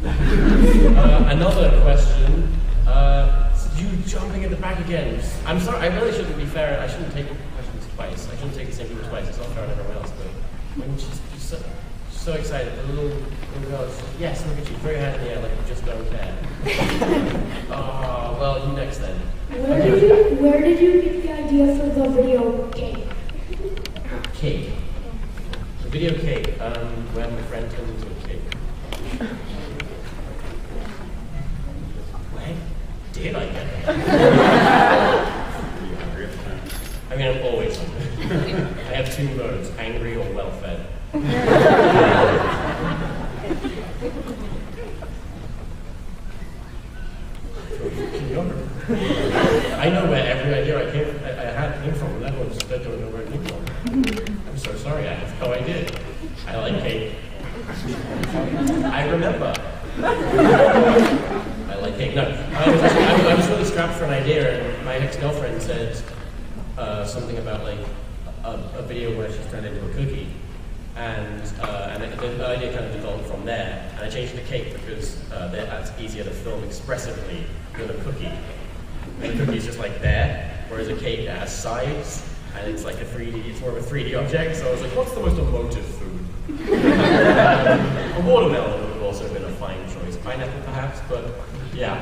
Another question. You jumping at the back again. I'm sorry, I really shouldn't be fair. I shouldn't take questions twice. I shouldn't take the same people twice. It's not fair on everyone else. But when she's so excited, the little girl is like, yes, look at you, throw your hand in the air like you just don't care. Oh, well, you next then. Where did you get the idea for the video cake? Cake. The video cake, where my friend turned into a cake. Where did I get that? I mean, I'm always hungry. I have two modes, angry or well-fed. I know where every idea I had came from, and that was just I don't know where it came from. I'm so sorry, I have no idea. I like cake. I remember. I like cake. No, I was really strapped for an idea, and my ex-girlfriend said something about like a video where she's turned into a cookie. And the idea kind of developed from there. And I changed it to cake because that's easier to film expressively than a cookie. And a cookie is just like there, whereas a cake has sides, and it's like it's more of a 3D object. So I was like, what's the most emotive food? A watermelon would have also been a fine choice. Pineapple perhaps, but yeah.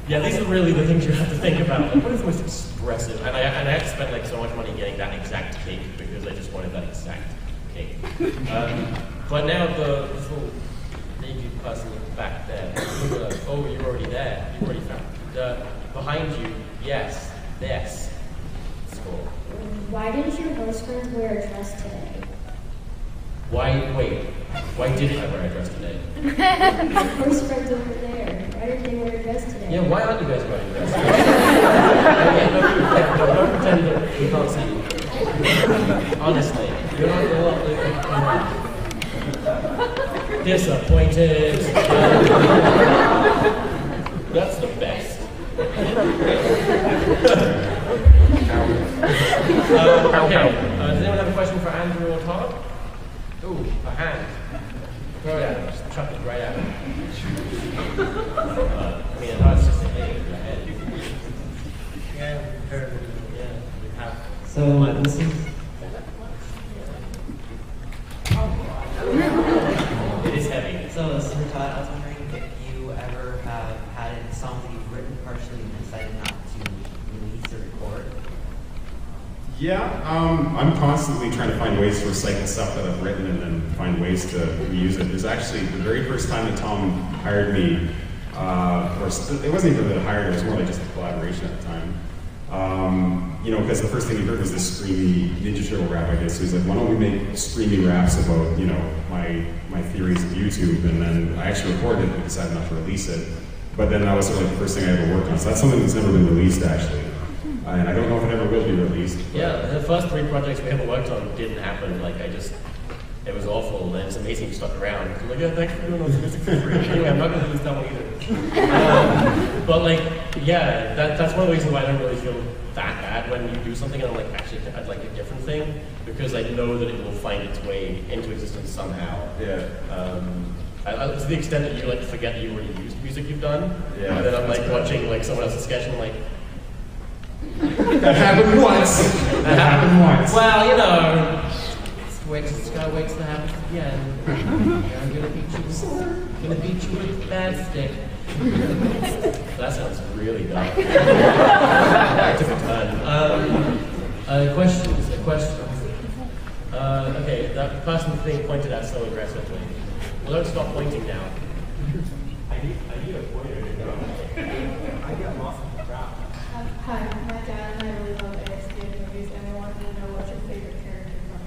Yeah, these are really the things you have to think about. Like, what is the most expressive? And I had to spend like so much money getting that exact cake because I just wanted that exact cake. But now the little baby person back there. Oh, you're already there. You already found behind you. Yes. Yes. Score. Why didn't your host friends wear a dress today? Why didn't I wear a dress today? Your host friends over there. Why didn't they wear a dress today? Yeah, why aren't you guys wearing dresses? Don't pretend that we can't see you. Honestly, you're not disappointed. That's the best. Okay, does anyone have a question for Andrew or Todd? Ooh, a hand. Throw it at him, just chuck it right at him. I mean, it's just a thing in your head. Yeah, we've heard of it. Yeah, we have. So, this is... It is heavy. So, Sir Todd, I was wondering if you ever have had songs that you've written partially and decided not to release or record? Yeah, I'm constantly trying to find ways to recycle stuff that I've written and then find ways to reuse it. There's actually, the very first time that Tom hired me, or it wasn't even that I hired, it was more like just a collaboration at the time. You know, because the first thing he heard was this screamy Ninja Turtle rap I did, so he's like, why don't we make screamy raps about, you know, my theories of YouTube, and then I actually recorded it and decided not to release it. But then that was sort of like the first thing I ever worked on, so that's something that's never been released actually. And I don't know if it ever will be released. Yeah, the first 3 projects we ever worked on didn't happen. Like, it was awful, and it's amazing you stuck around. I'm like, yeah, thanks for doing all this music for free. Anyway, I'm not going to release that one either. But like, yeah, that's one of the reasons why I don't really feel that bad when you do something and I'm like, actually, I'd like a different thing, because I know that it will find its way into existence somehow. Yeah. To the extent that you like forget that you already used music you've done, yeah. And then I'm like watching like someone else's sketch and I'm like, that happened once. That happened once. Well, you know, just gotta wait till it happens again. I'm gonna beat you with a bad stick. That sounds really dumb. That took a turn. Questions. Okay, that person thing pointed at so aggressively. Well, don't stop pointing now. I need a pointer to go. I got lost in the crowd. Hi, my dad and I really love Exhaustive movies, and I wanted to know what's your favorite character from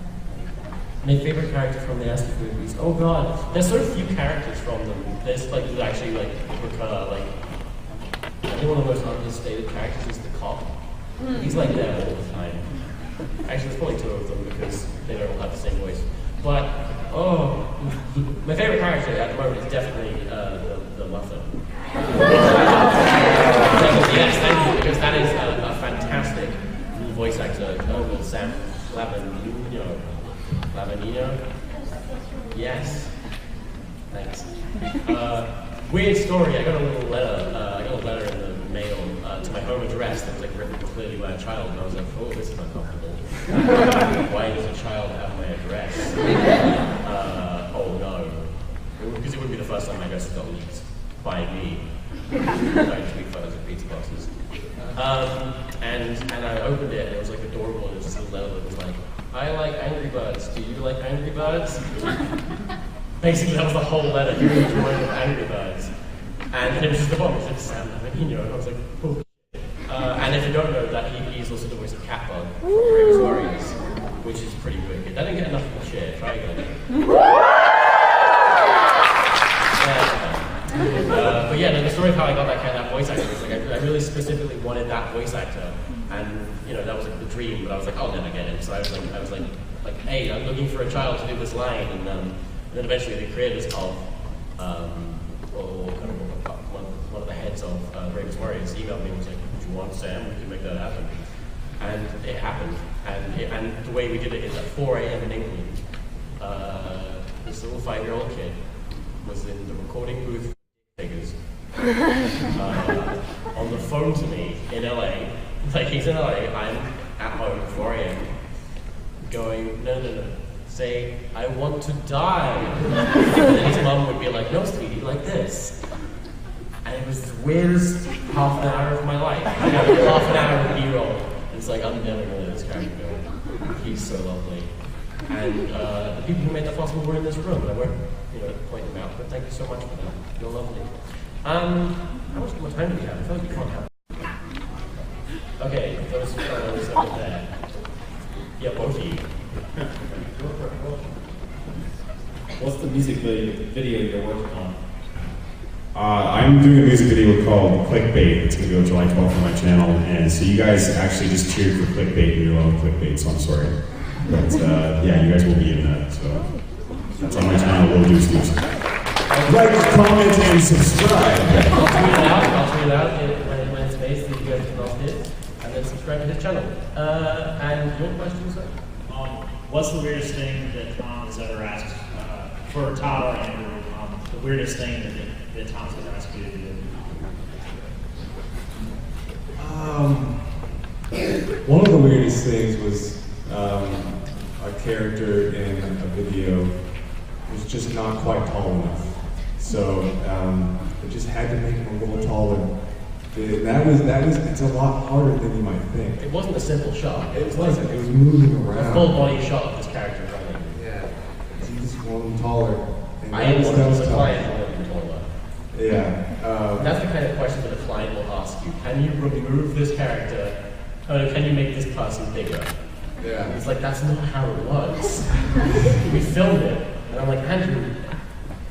them. My favorite character from the Exhaustive movies. Oh god, there's so few characters from them. There's like actually like I think one of the most understated characters is the cop. He's like there all the time. Actually, there's probably 2 of them because they don't all have the same voice. But my favorite character at the moment is definitely the Muffin. Yes, thank you, because that is a fantastic voice actor called Sam Lavanino. Yes. Thank accents. Weird story. I got a little letter. I got a letter in the mail to my home address that was like written clearly by a child, and I was like, oh, this is uncomfortable. Why does a child have my address? Oh no, because it wouldn't be the first time my address got leaked by me. I tweet photos of pizza boxes. And I opened it, and it was like adorable, and it was just a letter that was like, I like Angry Birds. Do you like Angry Birds? Basically, that was the whole letter. You were enjoying Angry Birds. And it was just the one, it said Sam Laminino, and I was like, oh. And if you don't know that, he's also the voice of Catbug from Bravest Warriors, which is pretty wicked. I didn't get enough of the share. Try again. But yeah, the story of how I got that voice actor was like I really specifically wanted that voice actor, and you know that was like the dream. But I was like, I'll never get him. So I was like, hey, I'm looking for a child to do this line, and then eventually the creators of one of the heads of Bravest Warriors emailed me and was like, "Would you want Sam? We can make that happen." And it happened. And the way we did it is at 4 a.m. in England. This little 5-year-old kid was in the recording booth. Figures on the phone to me in LA, like he's in LA, I'm at home at 4 a.m. going, no, say, I want to die. And then his mum would be like, no, sweetie, like this. And it was the weirdest half an hour of my life. I got half an hour of B-roll. And it's like, I'm never gonna let this character go. He's so lovely. And the people who made that possible were in this room. I won't, point them out, but thank you so much for that. You're lovely. How much more time do we have? I feel like we can't have. Okay, those fellows over there. Yeah, both of you. What's the music video you're working on? I'm doing a music video called Clickbait. It's going to go July 12th on my channel, and so you guys actually just cheered for Clickbait and your own Clickbait, so I'm sorry. But yeah, you guys will be in that, so that's on my channel, Will Do Snooze. Like, comment, and subscribe. I'll tweet it out when it's based, so you go to Exhaustive, and then subscribe to his channel. And your question, sir? What's the weirdest thing that Tom has ever asked for Todd or Andrew? The weirdest thing that Tom has asked you to do? One of the weirdest things was a character in a video was just not quite tall enough. So it just had to make him a little taller. It's a lot harder than you might think. It wasn't a simple shot. It wasn't. It was moving around. A full body shot of this character running. Yeah. You just want him taller. And I am one of the tough. client wanted him taller. Yeah. That's the kind of question that a client will ask you. Can you remove this character? Can you make this person bigger? Yeah. It's like, that's not how it works. We filmed it, and I'm like, Andrew,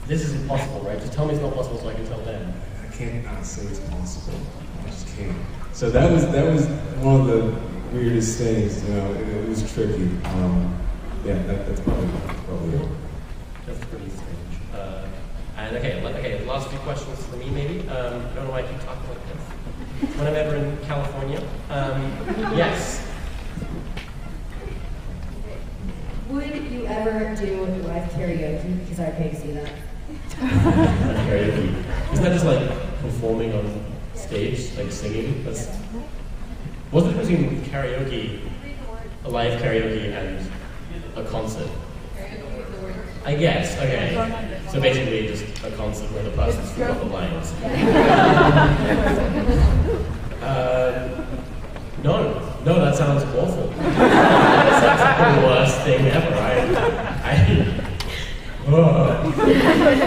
this is impossible, right? Just tell me it's not possible so I can tell them. I can't not say it's possible. I just can't. So that was one of the weirdest things. It was tricky. Yeah, that's probably it. That's pretty strange. And okay, last few questions for me maybe. I don't know why I keep talking like this. When I'm ever in California, yes. Would you ever do live karaoke? Because I'd pay to see that. Karaoke. Isn't that just like performing on stage, like singing? What's the difference between karaoke, a live karaoke, and a concert? I guess, okay. So basically just a concert where the person's forgot the lines. No, that sounds awful. That's the worst thing ever.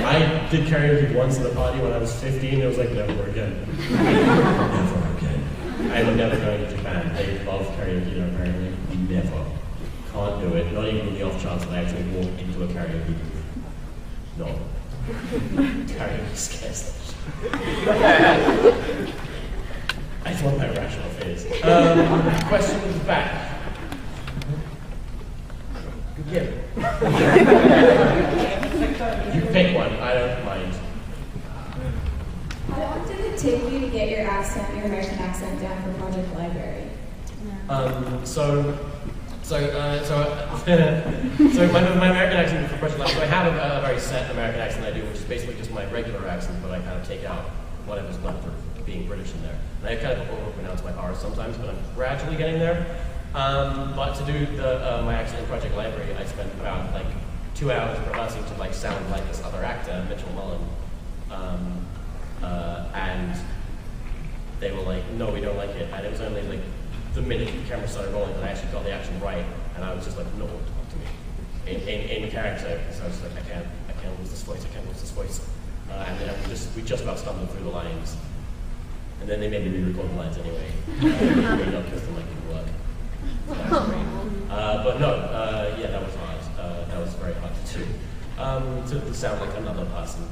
I did karaoke once at a party when I was 15. It was like, never again. Never again. I'm never going to Japan. They love karaoke there apparently. Never. Can't do it. Not even in the off chance that I actually walk into a karaoke booth. No. Karaoke scares them. I just want my rational face. Questions back. Good. You pick one, I don't mind. How long did it take you to get your American accent down for Project Library? So So my American accent for Russian language, so I have a very set American accent I do, which is basically just my regular accent, but I kind of take out whatever's left of being British in there. And I kind of overpronounce my R's sometimes, but I'm gradually getting there. But to do my accent in Project Library, I spent about like 2 hours rehearsing to like sound like this other actor, Mitchell Mullen. And they were like, no, we don't like it. And it was only like the minute the camera started rolling that I actually got the action right, and I was just like, no one talk to me in character, because I was like, I can't lose this voice, I can't lose this voice. And then we just about stumbled through the lines, and then they made me re-record the lines anyway. Because the mic didn't work. So that was great. But no, yeah, that was hard. That was very hard to do. To sound like another person.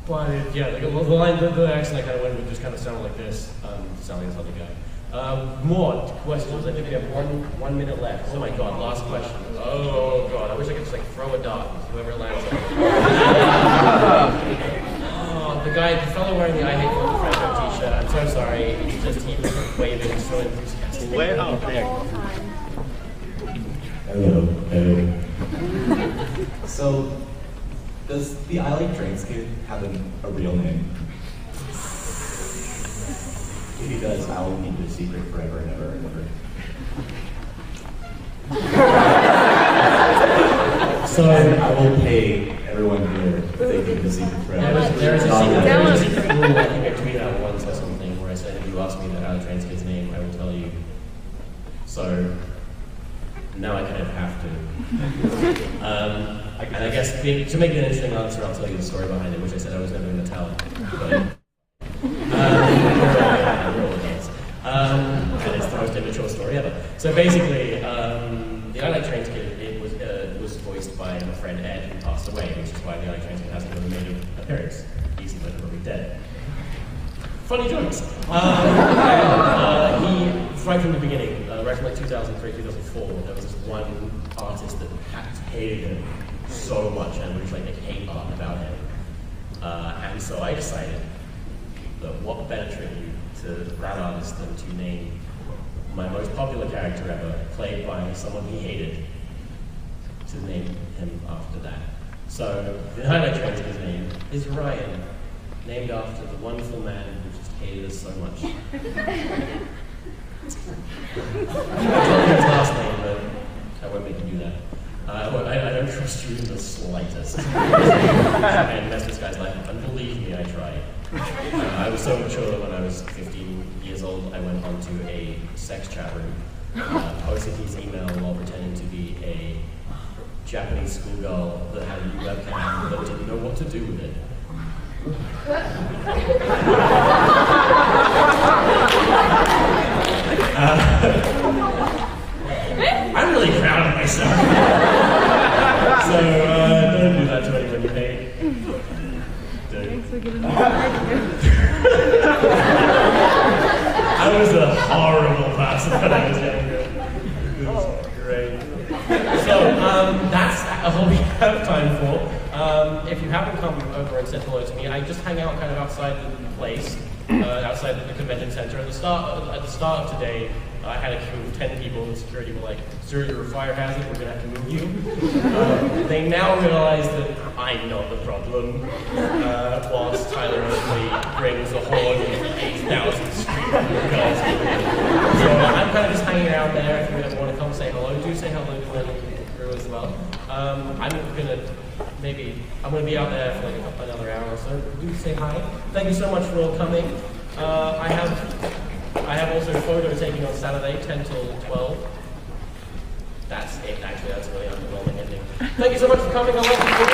But yeah, like the accent I kind of went with just kind of sounded like this, sounding like this other guy. More questions. I think we have one minute left. Oh my god, last question. Oh god, I wish I could just like throw a dart with whoever lands on it. Oh, the fellow wearing the I Hate Little Franco t-shirt, I'm so sorry. He was waving so enthusiastically. Way out there. Hello. So, does the I Like Drinks kid have a real name? If he does, I will keep it a secret forever and ever and ever. So I will pay everyone here if they keep the secret forever. There is a secret rule I think I tweeted out once or something where I said if you ask me the Alex Trans kid's name, I will tell you. So now I kind of have to. And I guess to make it an interesting answer, I'll tell you the story behind it, which I said I was never going to tell. But, and it's the most immature story ever. So basically, the I Like Trains kid was voiced by my friend Ed, who passed away, which is why the I Like Trains kid hasn't really made an appearance. He's literally dead. Funny jokes. He, right from the beginning, right from like 2003, 2004, there was this one artist that hated him so much and was like hate art about him. And so I decided that what better tribute to that artist than to name my most popular character ever, played by someone he hated, to name him after that. So the highlight train to his name is Ryan, named after the wonderful man who just hated us so much. I told you his last name, but I won't make you do that. I don't trust you in the slightest. And mess this guy's life up, and believe me, I tried. I was so mature that when I was 15 years old, I went onto a sex chat room, posted his email while pretending to be a Japanese schoolgirl that had a new webcam but didn't know what to do with it. I'm really proud of myself. So don't do that to anyone you hate. I was a horrible person when I was younger. It was great. So that's all we have time for. If you haven't come over and said hello to me, I just hang out kind of outside the place, outside the convention center. At the start of today, I had a queue of 10 people, and security were like, "Sir, you're a fire hazard, we're gonna have to move you." They now realize that I'm not the problem, whilst Tyler Oakley brings a horde of 8,000 screaming girls. So I'm kind of just hanging around there. If you ever want to come say hello, do say hello to the crew as well. I'm gonna be out there for like another hour or so. Do say hi. Thank you so much for all coming. I have also photo taking on Saturday, 10 till 12. That's it, actually, that's a really underwhelming ending. Thank you so much for coming. I love you.